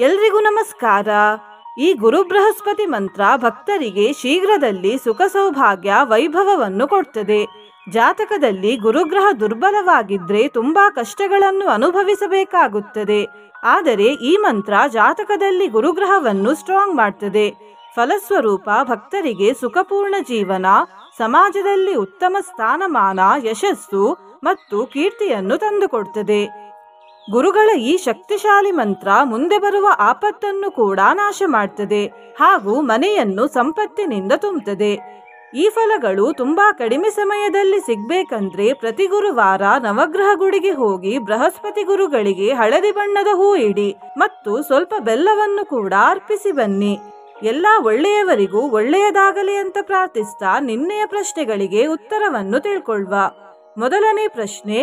ಎಲ್ರಿಗೂ ನಮಸ್ಕಾರ. ಈ ಗುರು ಬೃಹಸ್ಪತಿ ಮಂತ್ರ ಭಕ್ತರಿಗೆ ಶೀಘ್ರದಲ್ಲಿ ಸುಖ ಸೌಭಾಗ್ಯ ವೈಭವವನ್ನು ಕೊಡ್ತದೆ. ಜಾತಕದಲ್ಲಿ ಗುರುಗ್ರಹ ದುರ್ಬಲವಾಗಿದ್ರೆ ತುಂಬಾ ಕಷ್ಟಗಳನ್ನು ಅನುಭವಿಸಬೇಕಾಗುತ್ತದೆ. ಆದರೆ ಈ ಮಂತ್ರ ಜಾತಕದಲ್ಲಿ ಗುರುಗ್ರಹವನ್ನು ಸ್ಟ್ರಾಂಗ್ ಮಾಡ್ತದೆ. ಫಲಸ್ವರೂಪ ಭಕ್ತರಿಗೆ ಸುಖಪೂರ್ಣ ಜೀವನ, ಸಮಾಜದಲ್ಲಿ ಉತ್ತಮ ಸ್ಥಾನಮಾನ, ಯಶಸ್ಸು ಮತ್ತು ಕೀರ್ತಿಯನ್ನು ತಂದುಕೊಡ್ತದೆ. ಗುರುಗಳ ಈ ಶಕ್ತಿಶಾಲಿ ಮಂತ್ರ ಮುಂದೆ ಬರುವ ಆಪತ್ತನ್ನು ಕೂಡ ನಾಶ ಮಾಡ್ತದೆ ಹಾಗೂ ಮನೆಯನ್ನು ಸಂಪತ್ತಿನಿಂದ ತುಂಬುತ್ತದೆ. ಈ ಫಲಗಳು ತುಂಬಾ ಕಡಿಮೆ ಸಮಯದಲ್ಲಿ ಸಿಗ್ಬೇಕಂದ್ರೆ ಪ್ರತಿ ಗುರುವಾರ ನವಗ್ರಹ ಗುಡಿಗೆ ಹೋಗಿ ಬೃಹಸ್ಪತಿ ಗುರುಗಳಿಗೆ ಹಳದಿ ಬಣ್ಣದ ಹೂ ಇಡಿ ಮತ್ತು ಸ್ವಲ್ಪ ಬೆಲ್ಲವನ್ನು ಕೂಡ ಅರ್ಪಿಸಿ ಬನ್ನಿ. ಎಲ್ಲಾ ಒಳ್ಳೆಯವರಿಗೂ ಒಳ್ಳೆಯದಾಗಲಿ ಅಂತ ಪ್ರಾರ್ಥಿಸ್ತಾ ನಿನ್ನೆಯ ಪ್ರಶ್ನೆಗಳಿಗೆ ಉತ್ತರವನ್ನು ತಿಳ್ಕೊಳ್ಳುವ. ಮೊದಲನೇ ಪ್ರಶ್ನೆ,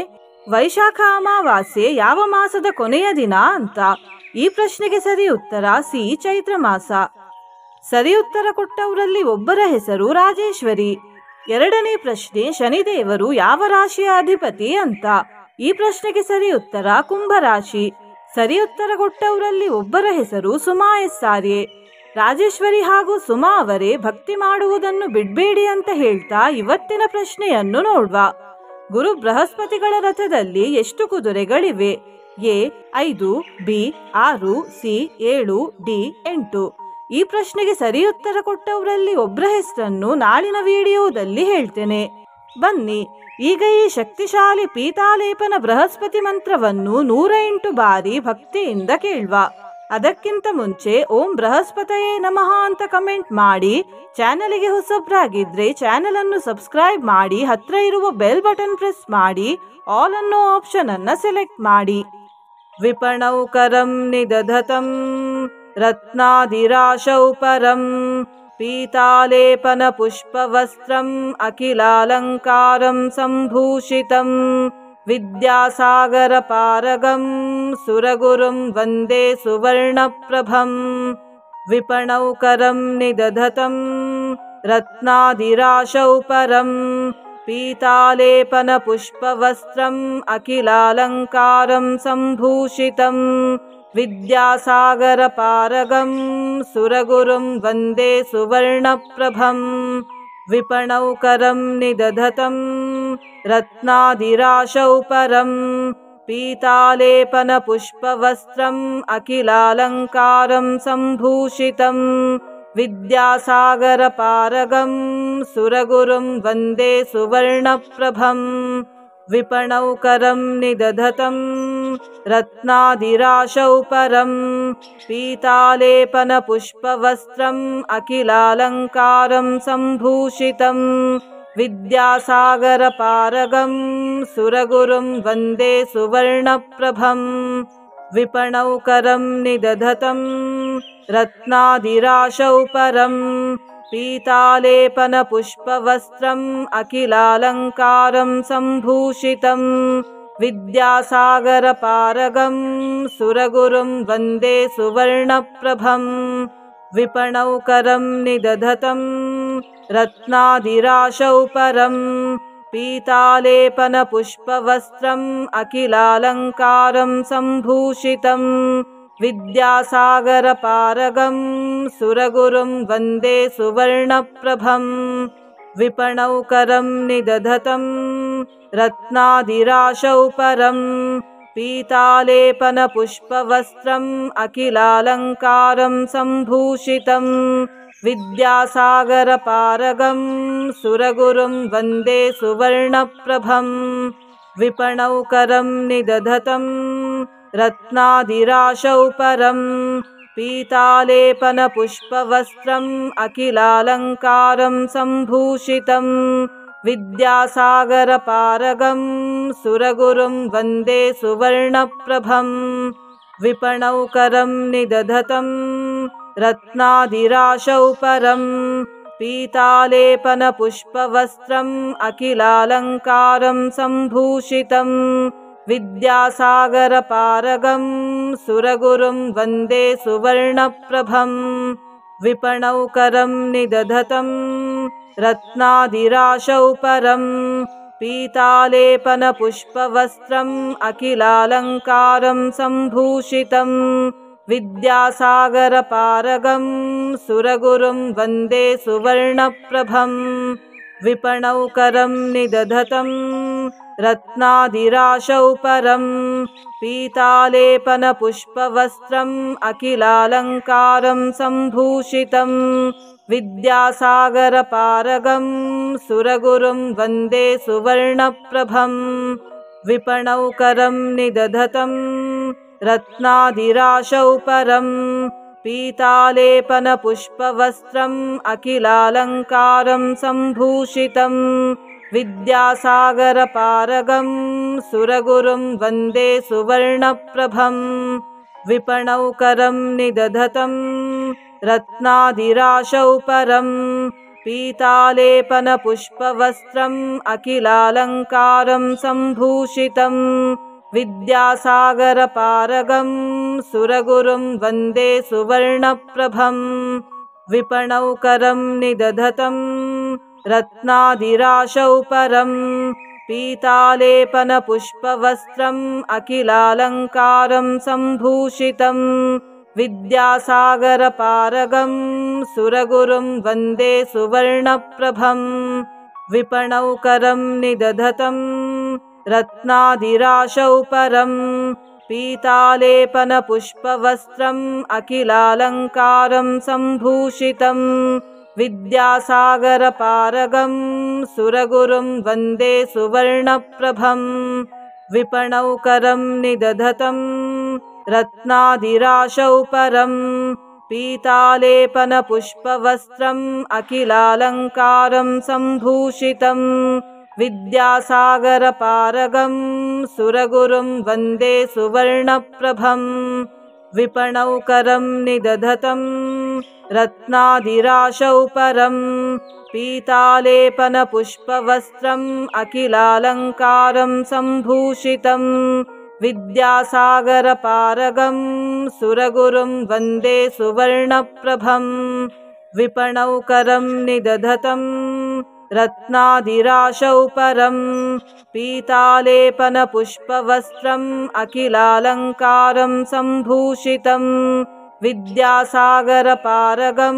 ವೈಶಾಖ ಅಮಾವಾಸ್ಯೆ ಯಾವ ಮಾಸದ ಕೊನೆಯ ದಿನ ಅಂತ? ಈ ಪ್ರಶ್ನೆಗೆ ಸರಿ ಉತ್ತರ ಸಿ, ಚೈತ್ರ ಮಾಸ. ಸರಿ ಉತ್ತರ ಕೊಟ್ಟವರಲ್ಲಿ ಒಬ್ಬರ ಹೆಸರು ರಾಜೇಶ್ವರಿ. ಎರಡನೇ ಪ್ರಶ್ನೆ, ಶನಿದೇವರು ಯಾವ ರಾಶಿಯ ಅಧಿಪತಿ ಅಂತ? ಈ ಪ್ರಶ್ನೆಗೆ ಸರಿ ಉತ್ತರ ಕುಂಭರಾಶಿ. ಸರಿ ಉತ್ತರ ಕೊಟ್ಟವರಲ್ಲಿ ಒಬ್ಬರ ಹೆಸರು ಸುಮಾ ಎಸ್ಸಾರ್ಯೆ. ರಾಜೇಶ್ವರಿ ಹಾಗೂ ಸುಮಾ ಅವರೇ ಭಕ್ತಿ ಮಾಡುವುದನ್ನು ಬಿಡ್ಬೇಡಿ ಅಂತ ಹೇಳ್ತಾ ಇವತ್ತಿನ ಪ್ರಶ್ನೆಯನ್ನು ನೋಡುವ. ಗುರು ಬೃಹಸ್ಪತಿಗಳ ರಥದಲ್ಲಿ ಎಷ್ಟು ಕುದುರೆಗಳಿವೆ? A 5, B 6, C 7, D 8. ಈ ಪ್ರಶ್ನೆಗೆ ಸರಿ ಉತ್ತರ ಕೊಟ್ಟವರಲ್ಲಿ ಒಬ್ಬರ ಹೆಸರನ್ನು ನಾಳಿನ ವಿಡಿಯೋದಲ್ಲಿ ಹೇಳ್ತೇನೆ. ಬನ್ನಿ ಈಗ ಈ ಶಕ್ತಿಶಾಲಿ ಪೀತಾಲೇಪನ ಬೃಹಸ್ಪತಿ ಮಂತ್ರವನ್ನು 108 ಬಾರಿ ಭಕ್ತಿಯಿಂದ ಕೇಳುವ. ಅದಕ್ಕಿಂತ ಮುಂಚೆ ಓಂ ಬೃಹಸ್ಪತಯೇ ನಮಃ ಅಂತ ಕಮೆಂಟ್ ಮಾಡಿ, ಚಾನಲಿಗೆ ಹೊಸಬ್ರಾಗಿದ್ರೆ ಚಾನಲ್ ಅನ್ನು ಸಬ್ಸ್ಕ್ರೈಬ್ ಮಾಡಿ, ಹತ್ರ ಇರುವ ಬೆಲ್ ಬಟನ್ ಪ್ರೆಸ್ ಮಾಡಿ, ಆಲ್ ಅನ್ನೋ ಆಪ್ಷನ್ ಅನ್ನ ಸೆಲೆಕ್ಟ್ ಮಾಡಿ. ವಿಪಣೌ ಕರಂ ನಿದಧತಂ ರತ್ನಾದಿರಾಶೌ ಪರಂ ಪೀತಾಲೇಪನ ಪುಷ್ಪವಸ್ತ್ರಂ ಅಖಿಲಾಲಂಕಾರಂ ಸಂಭೂಷಿತಂ ವಿದ್ಯಾಸಾಗರ ಪಾರಗಂ ಸುರಗುರುಂ ವಂದೇ ಸುವರ್ಣಪ್ರಭಂ. ವಿಪಣೌ ಕರಂ ನಿದಧತಂ ರತ್ನಾದಿರಾಶೌ ಪರಂ ಪೀತಾಲೇಪನ ಪುಷ್ಪವಸ್ತ್ರಂ ಅಖಿಲಾಲಂಕಾರಂ ಸಂಭೂಷಿತಂ ವಿದ್ಯಾಸಾಗರ ಪಾರಗಂ ಸುರಗುರುಂ ವಂದೇ ಸುವರ್ಣಪ್ರಭಂ. ವಿಪಣೌ ಕರಂ ನಿದಧತಂ ರತ್ನಾದಿರಾಶೌ ಪರಂ ಪೀತಾಲೇಪನ ಪುಷ್ಪವಸ್ತ್ರಂ ಅಖಿಲಾಲಂಕಾರಂ ಸಂಭೂಷಿತಂ ವಿದ್ಯಾಸಾಗರ ಪಾರಗಂ ಸುರಗುರುಂ ವಂದೇ ಸುವರ್ಣಪ್ರಭಂ. ವಿಪಣೌ ಕರಂ ನಿದಧತಂ ರತ್ನಾದಿರಾಶೌ ಪರಂ ಪೀತಾಲೇಪನ ಪುಷ್ಪವಸ್ತ್ರಂ ಅಖಿಲಾಲಂಕಾರಂ ಸಂಭೂಷಿತಂ ವಿದ್ಯಾಸಾಗರ ಪಾರಗಂ ಸುರಗುರುಂ ವಂದೇ ಸುವರ್ಣಪ್ರಭಂ. ವಿಪಣೌ ಕರಂ ನಿದಧತಂ ರತ್ನಾದಿರಾಶೌ ಪರಂ ಪೀತಾಲೇಪನ ಪುಷ್ಪವಸ್ತ್ರಂ ಅಖಿಲಾಲಂಕಾರಂ ಸಂಭೂಷಿತಂ ವಿದ್ಯಾಸಾಗರ ಪಾರಗಂ ಸುರಗುರುಂ ವಂದೇ ಸುವರ್ಣಪ್ರಭಂ. ವಿಪಣೌ ಕರಂ ನಿದಧತಂ ರತ್ನಾದಿರಾಶೌ ಪರಂ ಪೀತಾಲೇಪನ ಪುಷ್ಪವಸ್ತ್ರಂ ಅಖಿಲಾಲಂಕಾರಂ ಸಂಭೂಷಿತಂ ವಿದ್ಯಾಸಾಗರ ಪಾರಗಂ ಸುರಗುರುಂ ವಂದೇ ಸುವರ್ಣಪ್ರಭಂ. ವಿಪಣೌ ಕರಂ ನಿದಧತಂ ರತ್ನಾದಿರಾಶೌ ಪರಂ ಪೀತಾಲೇಪನ ಪುಷ್ಪವಸ್ತ್ರಂ ಅಖಿಲಾಲಂಕಾರಂ ಸಂಭೂಷಿತಂ ವಿದ್ಯಾಸಾಗರ ಪಾರಗಂ ಸುರಗುರುಂ ವಂದೇ ಸುವರ್ಣಪ್ರಭಂ. ವಿಪಣೌ ಕರಂ ನಿದಧತಂ ರತ್ನಾದಿರಾಶೌ ಪರಂ ಪೀತಾಲೇಪನ ಪುಷ್ಪವಸ್ತ್ರಂ ಅಖಿಲಾಲಂಕಾರಂ ಸಂಭೂಷಿತಂ ವಿದ್ಯಾಸಾಗರ ಪಾರಗಂ ಸುರಗುರುಂ ವಂದೇ ಸುವರ್ಣಪ್ರಭಂ. ವಿಪಣೌ ಕರಂ ನಿದಧತಂ ರತ್ನಾದಿರಾಶೌ ಪರಂ ಪೀತಾಲೇಪನ ಪುಷ್ಪವಸ್ತ್ರಂ ಅಖಿಲಾಲಂಕಾರಂ ಸಂಭೂಷಿತಂ ವಿದ್ಯಾಸಾಗರ ಪಾರಗಂ ಸುರಗುರುಂ ವಂದೇ ಸುವರ್ಣಪ್ರಭಂ. ವಿಪಣೌ ಕರಂ ನಿದಧತಂ ರತ್ನಾದಿರಾಶೌ ಪರಂ ಪೀತಾಲೇಪನ ಪುಷ್ಪವಸ್ತ್ರಂ ಅಖಿಲಾಲಂಕಾರಂ ಸಂಭೂಷಿತಂ विद्यासागरपारगं सुरगुरुं वन्दे सुवर्णप्रभं विपणौकरं निदधतं रत्नादिराशौ परं पीतालेपनपुष्पवस्त्रम् अखिलालङ्कारं सम्भूषितं विद्यासागरपारगं सुरगुरुं वन्दे सुवर्णप्रभं विपणौकरं निदधतं रत्नादिराशौ परं पीतालेपनपुष्पवस्त्रम् अखिलालङ्कारं सम्भूषितं विद्यासागरपारगं सुरगुरुं वन्दे सुवर्णप्रभं विपणौकरं निदधतं रत्नादिराशौ परं पीतालेपनपुष्पवस्त्रम् अखिलालङ्कारं सम्भूषितं विद्यासागरपारगं सुरगुरुं वन्दे सुवर्णप्रभं विपणौकरं निदधतं रत्नादिराशौ परं पीतालेपनपुष्पवस्त्रम् अखिलालङ्कारं सम्भूषितं विद्यासागरपारगं सुरगुरुं वन्दे सुवर्णप्रभं विपणौकरं निदधतं रत्नादिराशौ परं पीतालेपनपुष्पवस्त्रम् अखिलालङ्कारं सम्भूषितं विद्यासागरपारगं सुरगुरुं वन्दे सुवर्णप्रभं विपणौकरं निदधतं रत्नादिराशौ परं पीतालेपनपुष्पवस्त्रम् अखिलालङ्कारं सम्भूषितं विद्यासागरपारगं सुरगुरुं वन्दे सुवर्णप्रभं विपणौकरं निदधतं रत्नादिराशौ परं पीतालेपनपुष्पवस्त्रम् अखिलालङ्कारं सम्भूषितं विद्यासागरपारगं सुरगुरुं वन्दे सुवर्णप्रभं विपणौकरं निदधतं रत्नादिराशौ परं पीतालेपनपुष्पवस्त्रम् अखिलालङ्कारं सम्भूषितं विद्यासागरपारगं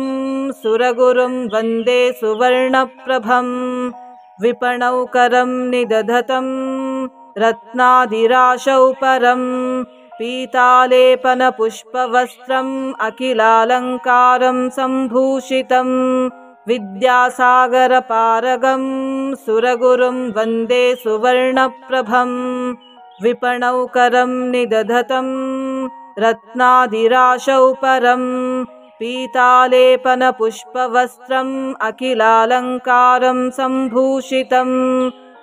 सुरगुरुं वन्दे सुवर्णप्रभं विपणौकरं निदधतं रत्नादिराशौ परं पीतालेपनपुष्पवस्त्रम् अखिलालङ्कारं सम्भूषितं विद्यासागरपारगं सुरगुरुं वन्दे सुवर्णप्रभं विपणौकरं निदधतं रत्नादिराशौ परं पीतालेपनपुष्पवस्त्रम् अखिलालङ्कारं सम्भूषितं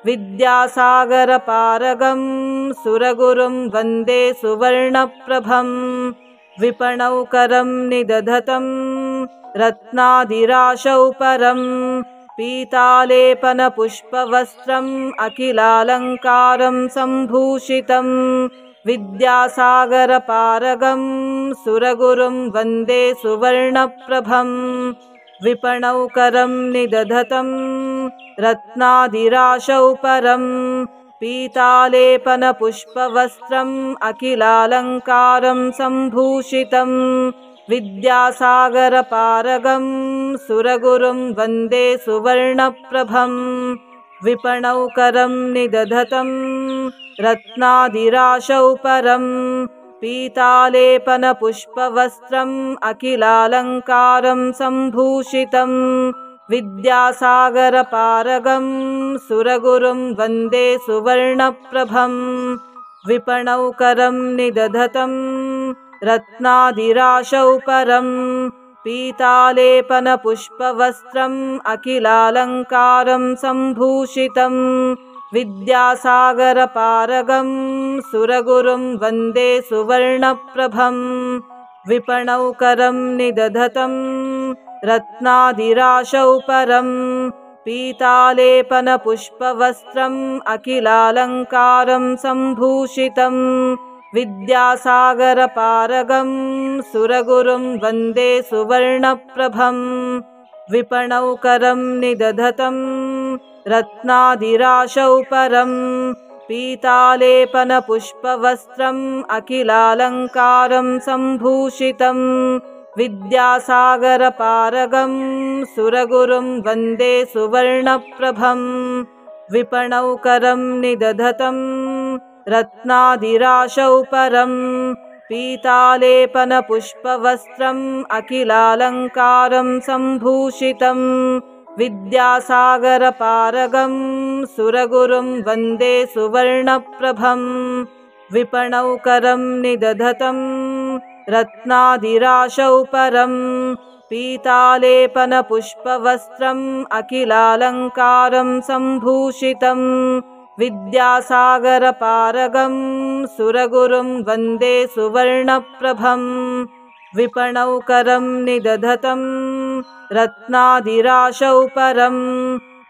विद्यासागरपारगं सुरगुरुं वन्दे सुवर्णप्रभं विपणौकरं निदधतं रत्नादिराशौ परं पीतालेपनपुष्पवस्त्रम् अखिलालङ्कारं सम्भूषितं विद्यासागरपारगं सुरगुरुं वन्दे सुवर्णप्रभं विपणौकरं निदधतं रत्नादिराशौ परं पीतालेपनपुष्पवस्त्रम् अखिलालङ्कारं सम्भूषितं विद्यासागरपारगं सुरगुरुं वन्दे सुवर्णप्रभं विपणौकरं निदधतं रत्नादिराशौ परं पीतालेपनपुष्पवस्त्रम् अखिलालङ्कारं सम्भूषितं विद्यासागरपारगं सुरगुरुं वन्दे सुवर्णप्रभं विपणौकरं निदधतं रत्नादिराशौ परं पीतालेपनपुष्पवस्त्रम् अखिलालङ्कारं सम्भूषितं विद्यासागरपारगं सुरगुरुं वन्दे सुवर्णप्रभं विपणौकरं निदधतं रत्नादिराशौ परं पीतालेपनपुष्पवस्त्रम् अखिलालङ्कारं सम्भूषितं विद्यासागरपारगं सुरगुरुं वन्दे सुवर्णप्रभं विपणौकरं निदधतं रत्नादिराशौ परं पीतालेपनपुष्पवस्त्रम् अखिलालङ्कारं सम्भूषितं विद्यासागरपारगं सुरगुरुं वन्दे सुवर्णप्रभं विपणौकरं निदधतं रत्नादिराशौ परं पीतालेपनपुष्पवस्त्रम् अखिलालङ्कारं सम्भूषितं विद्यासागरपारगं सुरगुरुं वन्दे सुवर्णप्रभं विपणौकरं निदधतं रत्नादिराशौ परं पीतालेपनपुष्पवस्त्रम् अखिलालङ्कारं सम्भूषितं विद्यासागरपारगं सुरगुरुं वन्दे सुवर्णप्रभं विपणौकरं निदधतं रत्नादिराशौ परं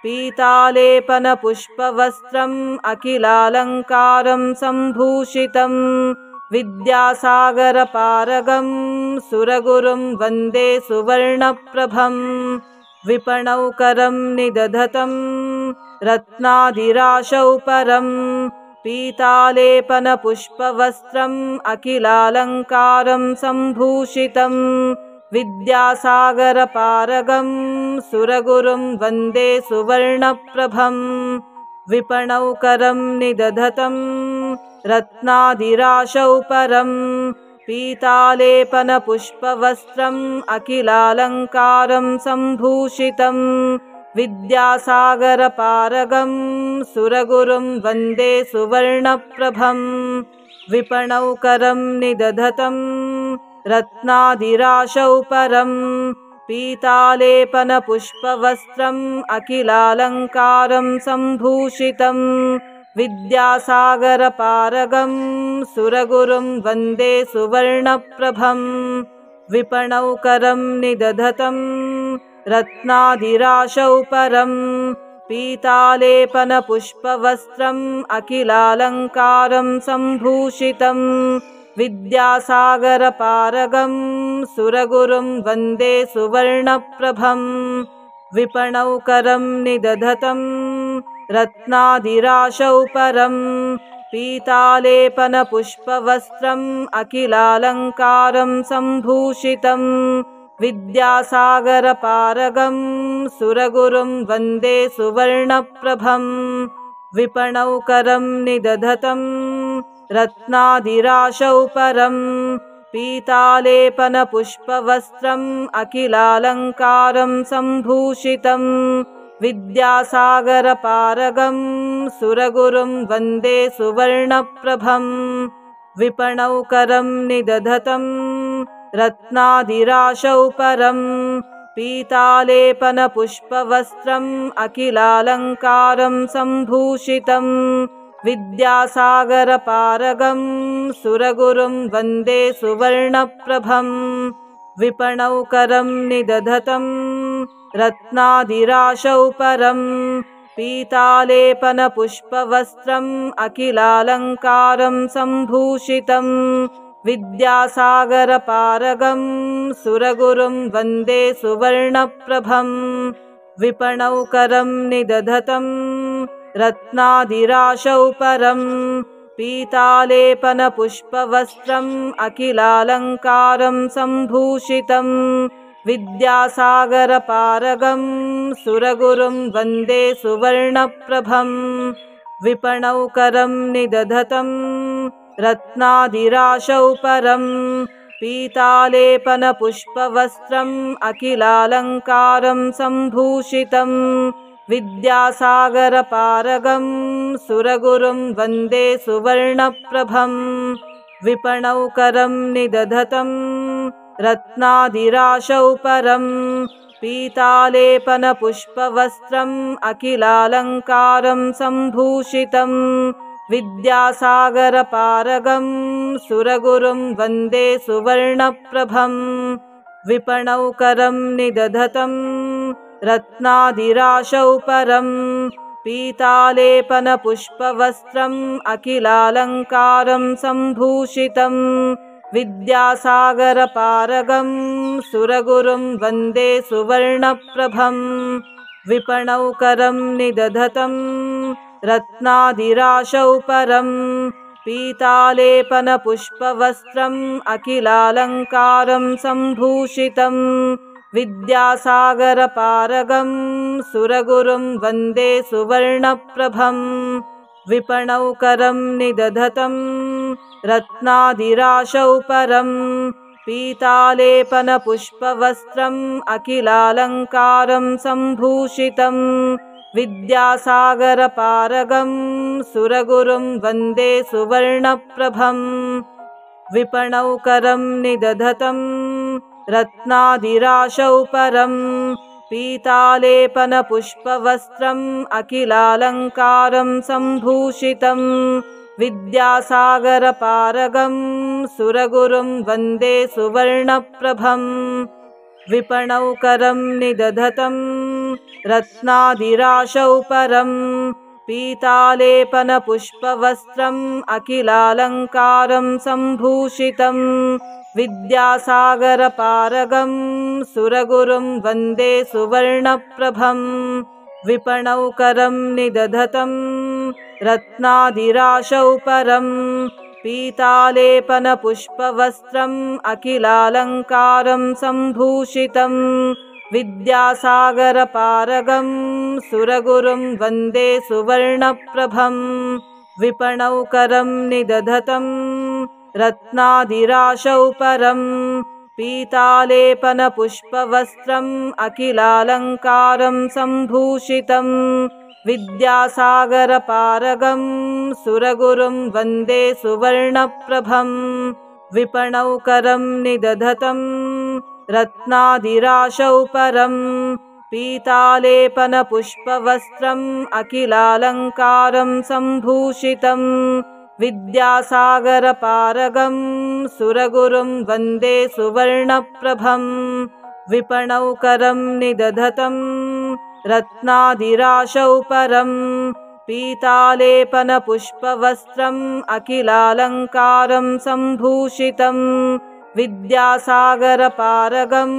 पीतालेपनपुष्पवस्त्रम् अखिलालङ्कारं सम्भूषितं विद्यासागरपारगं सुरगुरुं वन्दे सुवर्णप्रभं विपणौकरं निदधतं रत्नादिराशौ परं पीतालेपनपुष्पवस्त्रम् अखिलालङ्कारं सम्भूषितं विद्यासागरपारगं सुरगुरुं वन्दे सुवर्णप्रभं विपणौकरं निदधतं रत्नादिराशौ परं पीतालेपनपुष्पवस्त्रम् अखिलालङ्कारं सम्भूषितं विद्यासागरपारगं सुरगुरुं वन्दे सुवर्णप्रभं विपणौकरं निदधतं रत्नादिराशौ परं पीतालेपनपुष्पवस्त्रम् अखिलालङ्कारं सम्भूषितं विद्यासागरपारगं सुरगुरुं वन्दे सुवर्णप्रभं विपणौकरं निदधतं रत्नादिराशौ परं पीतालेपनपुष्पवस्त्रम् अखिलालङ्कारं सम्भूषितं विद्यासागरपारगं सुरगुरुं वन्दे सुवर्णप्रभं विपणौकरं निदधतं रत्नादिराशौ परं पीतालेपनपुष्पवस्त्रम् अखिलालङ्कारं सम्भूषितं विद्यासागरपारगं सुरगुरुं वन्दे सुवर्णप्रभं विपणौकरं निदधतं रत्नादिराशौ परं पीतालेपनपुष्पवस्त्रम् अखिलालङ्कारं सम्भूषितं विद्यासागरपारगं सुरगुरुं वन्दे सुवर्णप्रभं विपणौकरं निदधतं रत्नादिराशौ परं पीतालेपनपुष्पवस्त्रम् अखिलालङ्कारं सम्भूषितं विद्यासागरपारगं सुरगुरुं वन्दे सुवर्णप्रभं विपणौकरं निदधतं रत्नादिराशौ परं पीतालेपनपुष्पवस्त्रम् अखिलालङ्कारं सम्भूषितं विद्यासागरपारगं सुरगुरुं वन्दे सुवर्णप्रभं विपणौकरं निदधतं रत्नादिराशौ परं पीतालेपनपुष्पवस्त्रम् अखिलालङ्कारं सम्भूषितं विद्यासागरपारगं सुरगुरुं वन्दे सुवर्णप्रभं विपणौकरं निदधतं रत्नादिराशौ परं पीतालेपनपुष्पवस्त्रम् अखिलालङ्कारं सम्भूषितं विद्यासागरपारगं सुरगुरुं वन्दे सुवर्णप्रभं विपणौकरं निदधतं रत्नादिराशौ परं पीतालेपनपुष्पवस्त्रम् अखिलालङ्कारं सम्भूषितं विद्यासागरपारगं सुरगुरुं वन्दे सुवर्णप्रभं विपणौकरं निदधतं रत्नादिराशौ परं पीतालेपनपुष्पवस्त्रम् अखिलालङ्कारं सम्भूषितं विद्यासागरपारगं सुरगुरुं वन्दे सुवर्णप्रभं विपणौकरं निदधतं रत्नादिराशौ परं पीतालेपनपुष्पवस्त्रम् अखिलालङ्कारं सम्भूषितं विद्यासागरपारगं सुरगुरुं वन्दे सुवर्णप्रभं विपणौकरं निदधतं रत्नादिराशौ परं पीतालेपनपुष्पवस्त्रम् अखिलालङ्कारं सम्भूषितं विद्यासागरपारगं सुरगुरुं वन्दे सुवर्णप्रभं विपणौकरं निदधतं रत्नादिराशौ परं पीतालेपनपुष्पवस्त्रम् अखिलालङ्कारं सम्भूषितं विद्यासागरपारगं सुरगुरुं वन्दे सुवर्णप्रभं विपणौकरं निदधतं रत्नादिराशौ परं पीतालेपनपुष्पवस्त्रम् अखिलालङ्कारं सम्भूषितं विद्यासागरपारगं सुरगुरुं वन्दे सुवर्णप्रभं विपणौकरं निदधतं रत्नादिराशौ परं पीतालेपनपुष्पवस्त्रम् अखिलालङ्कारं सम्भूषितं विद्यासागरपारगं सुरगुरुं वन्दे सुवर्णप्रभं विपणौकरं निदधतं रत्नादिराशौ परं पीतालेपनपुष्पवस्त्रम् अखिलालङ्कारं सम्भूषितं विद्यासागरपारगं सुरगुरुं वन्दे सुवर्णप्रभं विपणौकरं निदधतं रत्नादिराशौ परं पीतालेपनपुष्पवस्त्रम् अखिलालङ्कारं सम्भूषितं विद्यासागरपारगं सुरगुरुं वन्दे सुवर्णप्रभं विपणौकरं निदधतं रत्नादिराशौ परं पीतालेपनपुष्पवस्त्रम् अखिलालङ्कारं सम्भूषितं विद्यासागरपारगं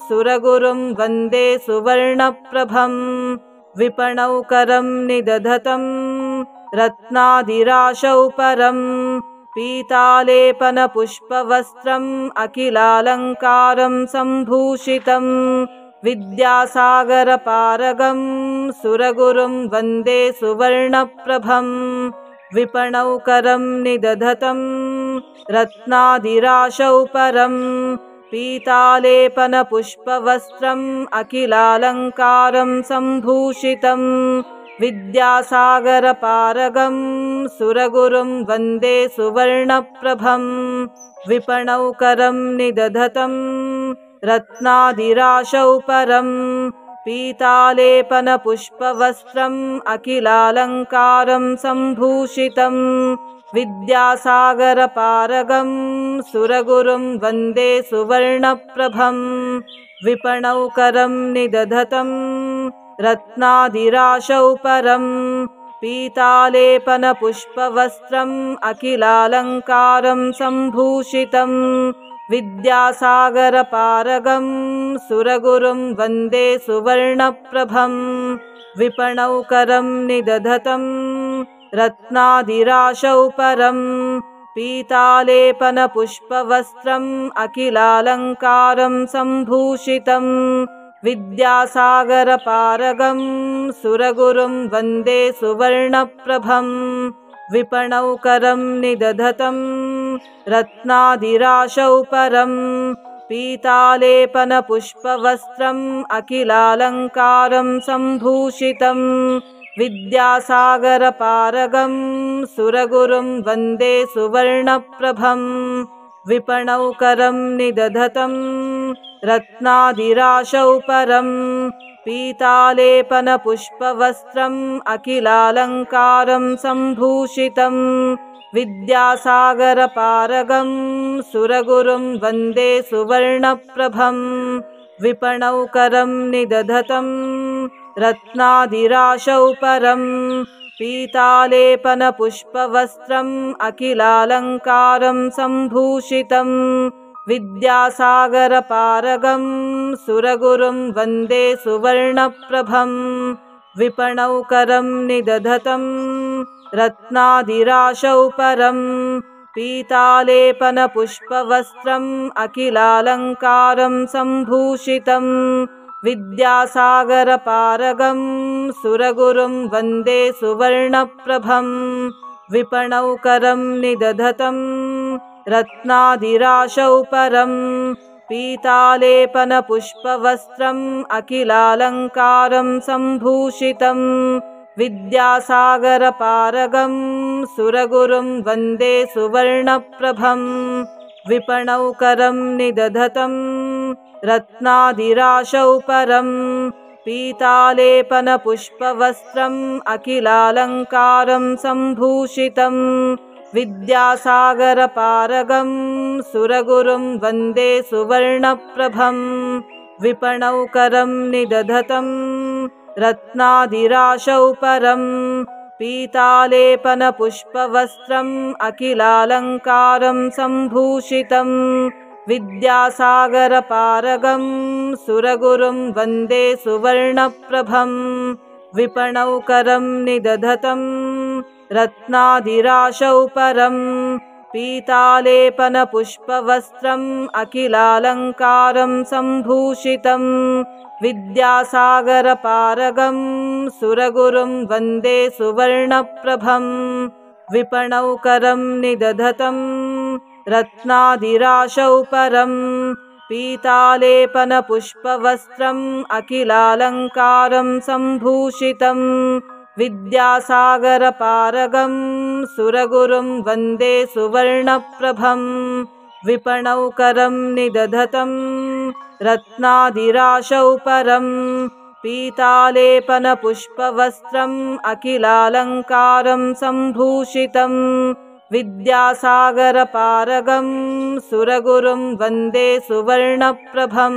सुरगुरुं वन्दे सुवर्णप्रभं विपणौकरं निदधतं रत्नादिराशौ परं पीतालेपनपुष्पवस्त्रम् अखिलालङ्कारं सम्भूषितं विद्यासागरपारगं सुरगुरुं वन्दे सुवर्णप्रभं विपणौकरं निदधतं रत्नादिराशौ परं पीतालेपनपुष्पवस्त्रम् अखिलालङ्कारं सम्भूषितं विद्यासागरपारगं सुरगुरुं वन्दे सुवर्णप्रभं विपणौकरं निदधतं रत्नादिराशौ परं पीतालेपनपुष्पवस्त्रम् अखिलालङ्कारं सम्भूषितं विद्यासागरपारगं सुरगुरुं वन्दे सुवर्णप्रभं विपणौकरं निदधतं रत्नादिराशौ परं पीतालेपनपुष्पवस्त्रम् अखिलालङ्कारं सम्भूषितं विद्यासागरपारगं सुरगुरुं वन्दे सुवर्णप्रभं विपणौकरं निदधतं रत्नादिराशौ परं पीतालेपनपुष्पवस्त्रम् अखिलालङ्कारं सम्भूषितं विद्यासागरपारगं सुरगुरुं वन्दे सुवर्णप्रभं विपणौकरं निदधतं रत्नादिराशौ परं पीतालेपनपुष्पवस्त्रम् अखिलालङ्कारं सम्भूषितं विद्यासागरपारगं सुरगुरुं वन्दे सुवर्णप्रभं विपणौकरं निदधतं रत्नादिराशौ परं पीतालेपनपुष्पवस्त्रम् अखिलालङ्कारं सम्भूषितं विद्यासागरपारगं सुरगुरुं वन्दे सुवर्णप्रभं विपणौकरं निदधतं रत्नादिराशौ परं पीतालेपनपुष्पवस्त्रम् अखिलालङ्कारं सम्भूषितं विद्यासागरपारगं सुरगुरुं वन्दे सुवर्णप्रभं विपणौकरं निदधतं रत्नादिराशौ परं पीतालेपनपुष्पवस्त्रम् अखिलालङ्कारं सम्भूषितं विद्यासागरपारगं सुरगुरुं वन्दे सुवर्णप्रभं विपणौकरं निदधतं रत्नादिराशौ परं पीतालेपनपुष्पवस्त्रम् अखिलालङ्कारं सम्भूषितं विद्यासागरपारगं सुरगुरुं वन्दे सुवर्णप्रभं विपणौकरं निदधतं रत्नादिराशौ परं पीतालेपनपुष्पवस्त्रम् अखिलालङ्कारं सम्भूषितं विद्यासागरपारगं सुरगुरुं वन्दे सुवर्णप्रभं विपणौकरं निदधतं रत्नादिराशौ परं पीतालेपनपुष्पवस्त्रम् अखिलालङ्कारं सम्भूषितं विद्यासागरपारगं सुरगुरुं वन्दे सुवर्णप्रभं विपणौकरं निदधतं रत्नादिराशौ परं पीतालेपनपुष्पवस्त्रम् अखिलालङ्कारं सम्भूषितं विद्यासागरपारगं सुरगुरुं वन्दे सुवर्णप्रभं विपणौकरं निदधतं रत्नादिराशौ परं पीतालेपनपुष्पवस्त्रम् अखिलालङ्कारं सम्भूषितं विद्यासागरपारगं सुरगुरुं वन्दे सुवर्णप्रभं विपणौकरं निदधतं रत्नादिराशौ परं पीतालेपनपुष्पवस्त्रम् अखिलालङ्कारं सम्भूषितं विद्यासागरपारगं सुरगुरुं वन्दे सुवर्णप्रभं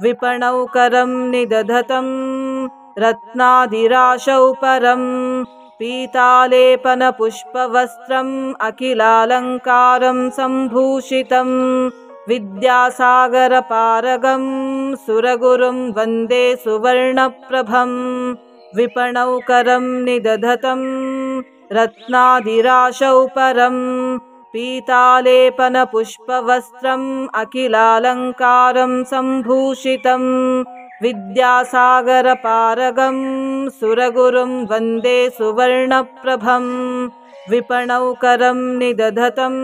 विपणौकरं निदधतं रत्नादिराशौ परं पीतालेपनपुष्पवस्त्रम् अखिलालङ्कारं सम्भूषितं विद्यासागरपारगं सुरगुरुं वन्दे सुवर्णप्रभं विपणौकरं निदधतं रत्नादिराशौ परं पीतालेपनपुष्पवस्त्रम् अखिलालङ्कारं सम्भूषितं विद्यासागरपारगं सुरगुरुं वन्दे सुवर्णप्रभं विपणौकरं निदधतं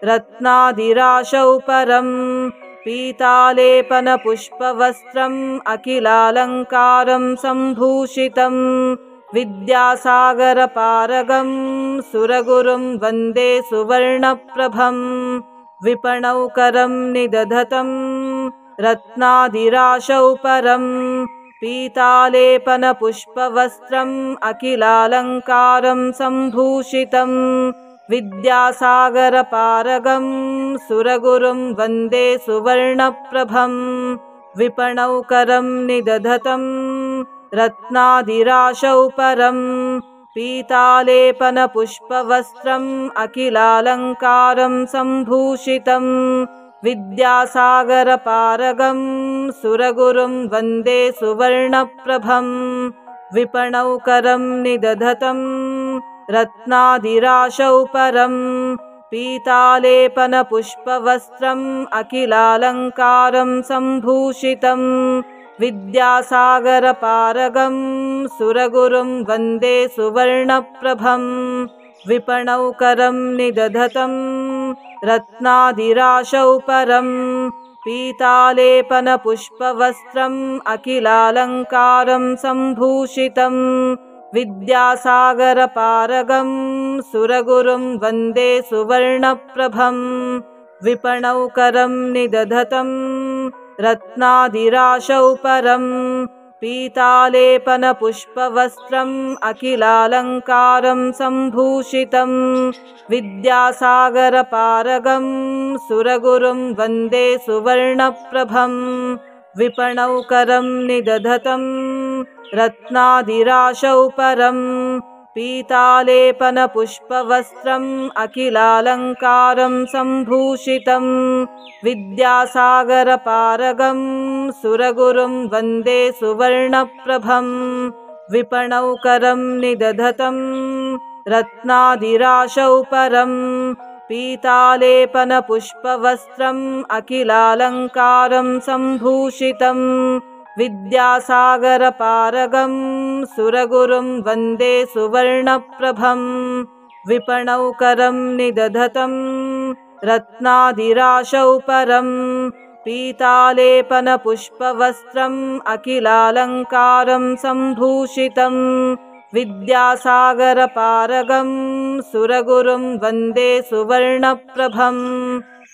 रत्नादिराशौ परं पीतालेपनपुष्पवस्त्रम् अखिलालङ्कारं सम्भूषितं विद्यासागरपारगं सुरगुरुं वन्दे सुवर्णप्रभं विपणौकरं निदधतं रत्नादिराशौ परं पीतालेपनपुष्पवस्त्रम् अखिलालङ्कारं सम्भूषितं विद्यासागरपारगं सुरगुरुं वन्दे सुवर्णप्रभं विपणौकरं निदधतं रत्नादिराशौ परं पीतालेपनपुष्पवस्त्रम् अखिलालङ्कारं सम्भूषितं विद्यासागरपारगं सुरगुरुं वन्दे सुवर्णप्रभं विपणौकरं निदधतं रत्नादिराशौ परं पीतालेपनपुष्पवस्त्रम् अखिलालङ्कारं सम्भूषितं विद्यासागरपारगं सुरगुरुं वन्दे सुवर्णप्रभं विपणौकरं निदधतं रत्नादिराशौ परं पीतालेपनपुष्पवस्त्रम् अखिलालङ्कारं सम्भूषितं विद्यासागरपारगं सुरगुरुं वन्दे सुवर्णप्रभं विपणौकरं निदधतं रत्नादिराशौ परं पीतालेपनपुष्पवस्त्रम् अखिलालङ्कारं सम्भूषितं विद्यासागरपारगं सुरगुरुं वन्दे सुवर्णप्रभं विपणौकरं निदधतं रत्नादिराशौ परं पीतालेपनपुष्पवस्त्रम् अखिलालङ्कारं सम्भूषितं विद्यासागरपारगं सुरगुरुं वन्दे सुवर्णप्रभं विपणौकरं निदधतं रत्नादिराशौ परं पीतालेपनपुष्पवस्त्रम् अखिलालङ्कारं सम्भूषितं विद्यासागरपारगं सुरगुरुं वन्दे सुवर्णप्रभं विपणौकरं निदधतं रत्नादिराशौ परं पीतालेपनपुष्पवस्त्रम् अखिलालङ्कारं सम्भूषितं विद्यासागरपारगं सुरगुरुं वन्दे सुवर्णप्रभं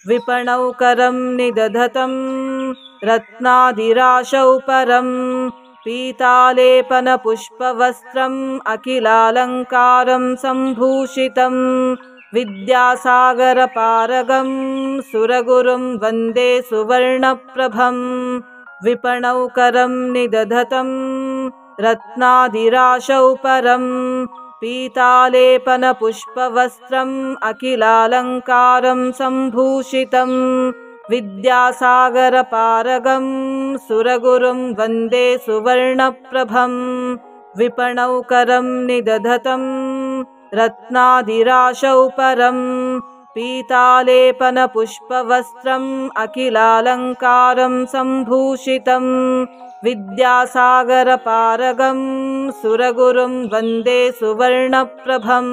विपणौकरं निदधतं रत्नादिराशौ परं पीतालेपनपुष्पवस्त्रम् अखिलालङ्कारं सम्भूषितं विद्यासागरपारगं सुरगुरुं वन्दे सुवर्णप्रभं विपणौकरं निदधतं रत्नादिराशौ परं पीतालेपनपुष्पवस्त्रम् अखिलालङ्कारं सम्भूषितं विद्यासागरपारगं सुरगुरुं वन्दे सुवर्णप्रभं विपणौकरं निदधतं रत्नादिराशौ परं पीतालेपनपुष्पवस्त्रम् अखिलालङ्कारं सम्भूषितं विद्यासागरपारगं सुरगुरुं वन्दे सुवर्णप्रभं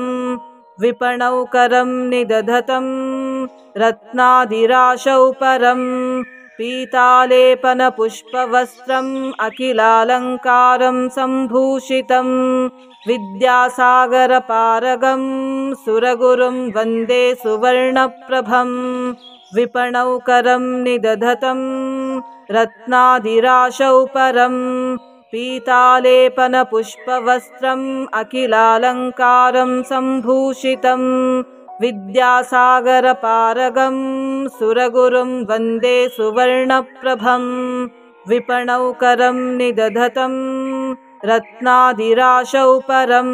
विपणौकरं निदधतं रत्नादिराशौ परं पीतालेपनपुष्पवस्त्रम् अखिलालङ्कारं सम्भूषितं विद्यासागरपारगं सुरगुरुं वन्दे सुवर्णप्रभं विपणौकरं निदधतं रत्नादिराशौ परं पीतालेपनपुष्पवस्त्रम् अखिलालङ्कारं सम्भूषितं विद्यासागरपारगं सुरगुरुं वन्दे सुवर्णप्रभं विपणौकरं निदधतं रत्नादिराशौ परं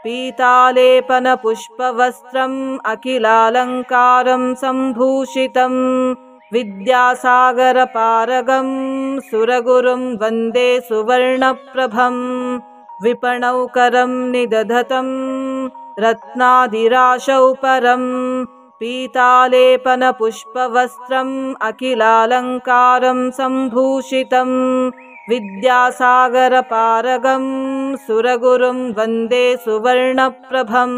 पीतालेपनपुष्पवस्त्रम् अखिलालङ्कारं सम्भूषितं विद्यासागरपारगं सुरगुरुं वन्दे सुवर्णप्रभं विपणौकरं निदधतं रत्नादिराशौ परं पीतालेपनपुष्पवस्त्रम् अखिलालङ्कारं सम्भूषितं विद्यासागरपारगं सुरगुरुं वन्दे सुवर्णप्रभं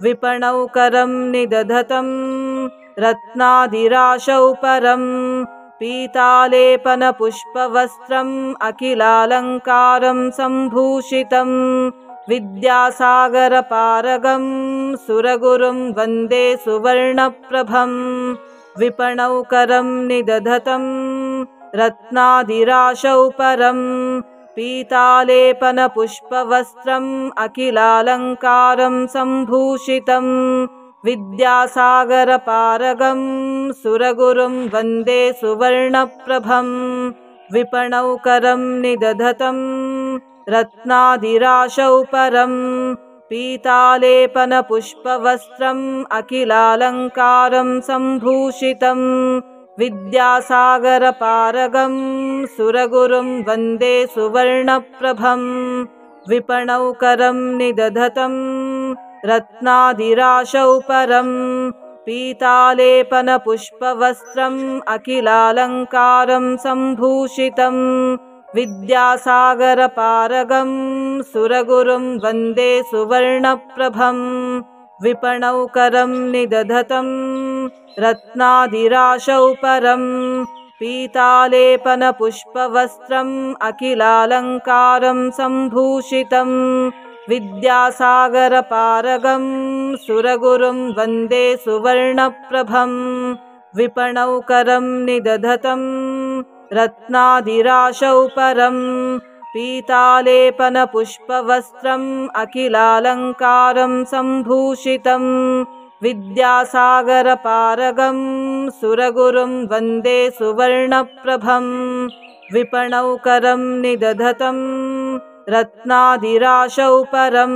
विपणौकरं निदधतं रत्नादिराशौ परं पीतालेपनपुष्पवस्त्रम् अखिलालङ्कारं सम्भूषितं विद्यासागरपारगं सुरगुरुं वन्दे सुवर्णप्रभं विपणौकरं निदधतं रत्नादिराशौ परं पीतालेपनपुष्पवस्त्रम् अखिलालङ्कारं सम्भूषितं विद्यासागरपारगं सुरगुरुं वन्दे सुवर्णप्रभं विपणौकरं निदधतं रत्नादिराशौ परं पीतालेपनपुष्पवस्त्रम् अखिलालङ्कारं सम्भूषितं विद्यासागरपारगं सुरगुरुं वन्दे सुवर्णप्रभं विपणौकरं निदधतं रत्नादिराशौ परं पीतालेपनपुष्पवस्त्रम् अखिलालङ्कारं सम्भूषितं विद्यासागरपारगं सुरगुरुं वन्दे सुवर्णप्रभं विपणौकरं निदधतं रत्नादिराशौ परं पीतालेपनपुष्पवस्त्रम् अखिलालङ्कारं सम्भूषितं विद्यासागरपारगं सुरगुरुं वन्दे सुवर्णप्रभं विपणौकरं निदधतं रत्नादिराशौ परं पीतालेपनपुष्पवस्त्रम् अखिलालङ्कारं सम्भूषितं विद्यासागरपारगं सुरगुरुं वन्दे सुवर्णप्रभं विपणौकरं निदधतं रत्नादिराशौ परं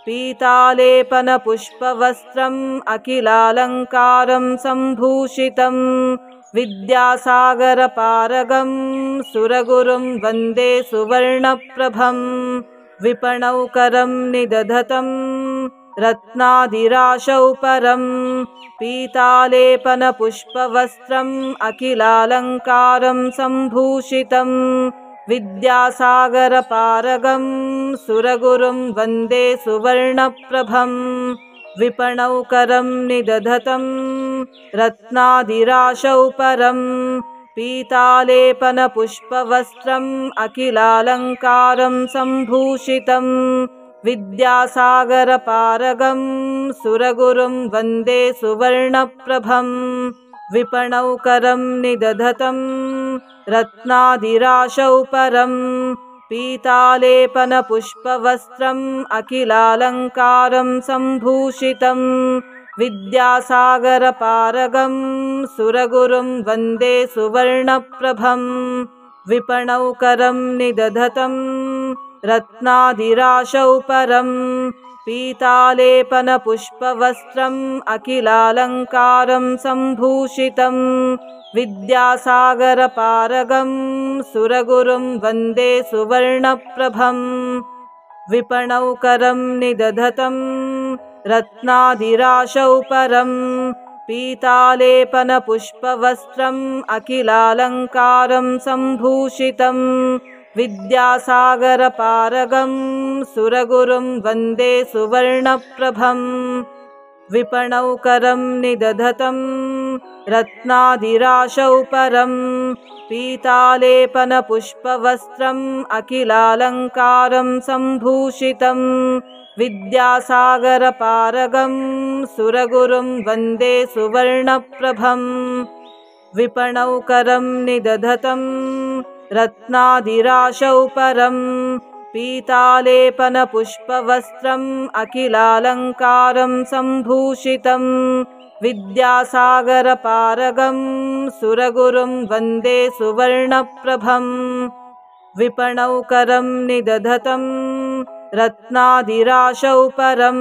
पीतालेपनपुष्पवस्त्रम् अखिलालङ्कारं सम्भूषितं विद्यासागरपारगं सुरगुरुं वन्दे सुवर्णप्रभं विपणौ करं निदधतं रत्नादिराशौ परं पीतालेपनपुष्पवस्त्रम् अखिलालङ्कारं सम्भूषितं विद्यासागरपारगं सुरगुरुं वन्दे सुवर्णप्रभं विपणौ करं निदधतं रत्नादिराशौ परं पीतालेपनपुष्पवस्त्रम् अखिलालङ्कारं सम्भूषितं विद्यासागरपारगं सुरगुरुं वन्दे सुवर्णप्रभं विपणौ करं निदधतं रत्नादिराशौ परं पीतालेपनपुष्पवस्त्रम् अखिलालङ्कारं सम्भूषितं विद्यासागरपारगं सुरगुरुं वन्दे सुवर्णप्रभं विपणौ करं निदधतं रत्नादिराशौ परं पीतालेपनपुष्पवस्त्रम् अखिलालङ्कारं सम्भूषितं विद्यासागरपारगं सुरगुरुं वन्दे सुवर्णप्रभं विपणौ करं निदधतं रत्नादिराशौ परं पीतालेपनपुष्पवस्त्रम् अखिलालङ्कारं सम्भूषितं विद्यासागरपारगं सुरगुरुं वन्दे सुवर्णप्रभं विपणौ करं निदधतं रत्नादिराशौ परं पीतालेपनपुष्पवस्त्रम् अखिलालङ्कारं सम्भूषितं विद्यासागरपारगं सुरगुरुं वन्दे सुवर्णप्रभं विपणौ करं निदधतं रत्नादिराशौ परं पीतालेपनपुष्पवस्त्रम् अखिलालङ्कारं सम्भूषितं विद्यासागरपारगं सुरगुरुं वन्दे सुवर्णप्रभं विपणौ करं निदधतं रत्नादिराशौ परं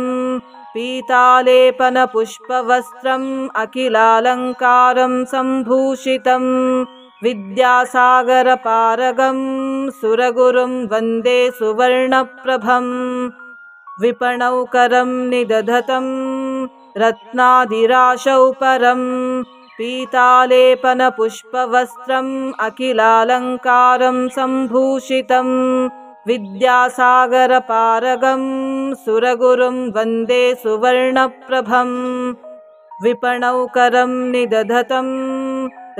पीतालेपनपुष्पवस्त्रम् अखिलालङ्कारं सम्भूषितं विद्यासागरपारगं सुरगुरुं वन्दे सुवर्णप्रभं विपणौ करं निदधतं रत्नादिराशौ परं पीतालेपनपुष्पवस्त्रम् अखिलालङ्कारं सम्भूषितं विद्यासागरपारगं सुरगुरुं वन्दे सुवर्णप्रभं विपणौ करं निदधतं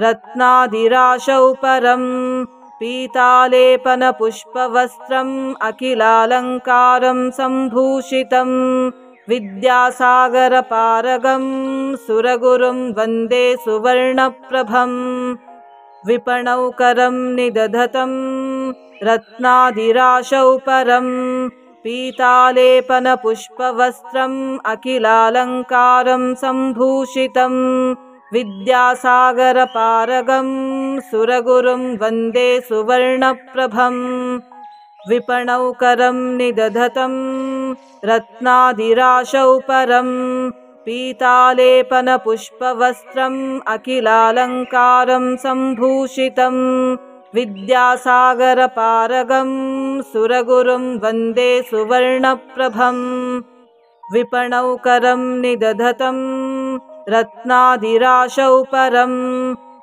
रत्नादिराशौ परं पीतालेपनपुष्पवस्त्रम् अखिलालङ्कारं सम्भूषितं विद्यासागरपारगं सुरगुरुं वन्दे सुवर्णप्रभं विपणौ करं निदधतं रत्नादिराशौ परं पीतालेपनपुष्पवस्त्रम् अखिलालङ्कारं सम्भूषितं विद्यासागरपारगं सुरगुरुं वन्दे सुवर्णप्रभं विपणौ करं निदधतं रत्नादिराशौ परं पीतालेपनपुष्पवस्त्रम् अखिलालङ्कारं सम्भूषितं विद्यासागरपारगं सुरगुरुं वन्दे सुवर्णप्रभं विपणौ करं निदधतं रत्नादिराशौ परं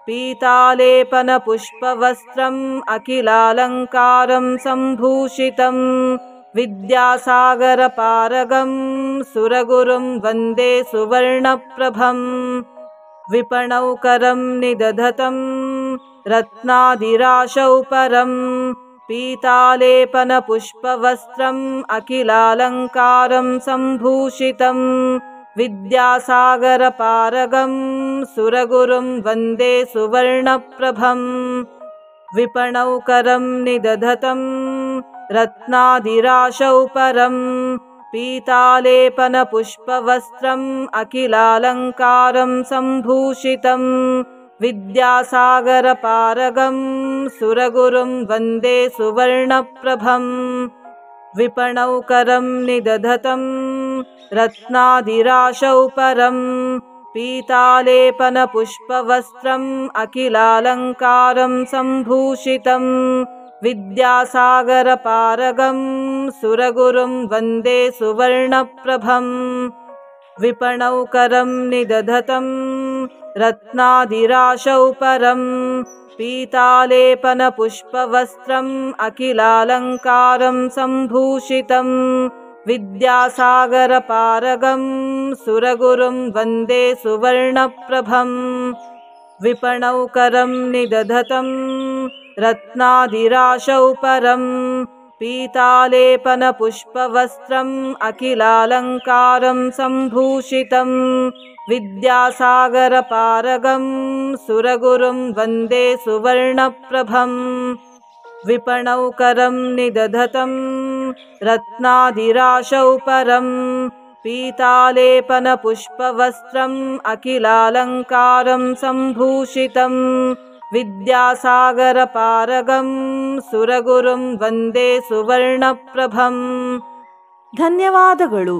पीतालेपनपुष्पवस्त्रम् अखिलालङ्कारं सम्भूषितं विद्यासागरपारगं सुरगुरुं वन्दे सुवर्णप्रभं विपणौ करं निदधतं रत्नादिराशौ परं पीतालेपनपुष्पवस्त्रम् अखिलालङ्कारं सम्भूषितं विद्यासागरपारगं सुरगुरुं वन्दे सुवर्णप्रभं विपणौ करं निदधतं रत्नादिराशौ परं पीतालेपनपुष्पवस्त्रम् अखिलालङ्कारं सम्भूषितं विद्यासागरपारगं सुरगुरुं वन्दे सुवर्णप्रभं विपणौ करं निदधतं रत्नादिराशौ परं पीतालेपनपुष्पवस्त्रम् अखिलालङ्कारं सम्भूषितं विद्यासागरपारगं सुरगुरुं वन्दे सुवर्णप्रभं विपणौकरं निदधतं रत्नादिराशौ परं पीतालेपनपुष्पवस्त्रम् अखिलालङ्कारं सम्भूषितं विद्यासागरपारगं सुरगुरुं वन्दे सुवर्णप्रभं विपणौकरं निदधतं रत्नादिराशौ परं पीतालेपनपुष्पवस्त्रम् अखिलालङ्कारं सम्भूषितं विद्यासागरपारगं सुरगुरुं वन्दे सुवर्णप्रभं विपणौकरं निदधतं रत्नादिराशौ परं पीतालेपनपुष्पवस्त्रम् अखिलालङ्कारं सम्भूषितं विद्यासागरपारगं सुरगुरुं वन्दे सुवर्णप्रभं। ಧನ್ಯವಾದಗಳು.